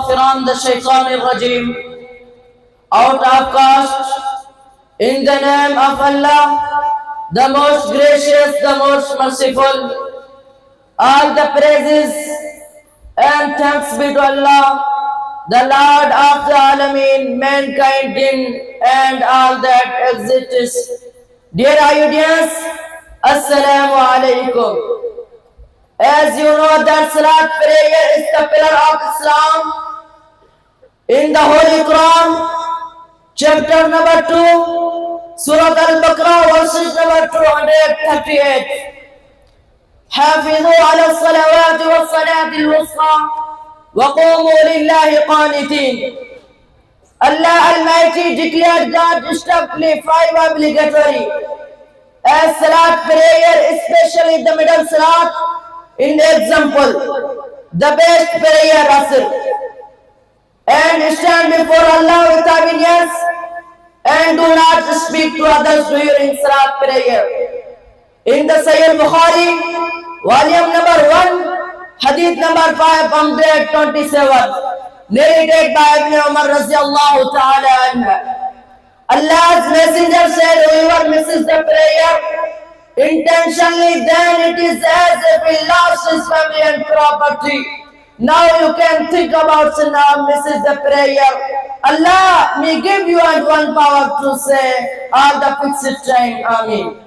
from the Shaitanir Rajim, out of caste, in the name of Allah, the most gracious, the most merciful. All the praises and thanks be to Allah, the Lord of the Alameen, mankind, jinn, and all that exists. Dear audience, Assalamu alaikum. As you know that Salat prayer is the pillar of Islam. In the Holy Quran, chapter number 2, Surah Al-Baqarah, verses number 238. حافظوا على الصلوات والصلاة الوسطى وقوموا لله قانتين. Allah Almighty declared that strictly 5 obligatory as Salat prayer, especially the middle Salat. In example, the best prayer Asr, and stand before Allah with obedience and do not speak to others during Salat prayer. In the Sahih Bukhari, volume number 1, hadith number 527, narrated by Ibn Umar radiyallahu ta'ala anhu. Allah's messenger said, whoever misses the prayer intentionally, then it is as if he lost his family and property. Now you can think about Sunnah, misses the prayer. Allah may give you and one power to say all the fixed time. Ameen.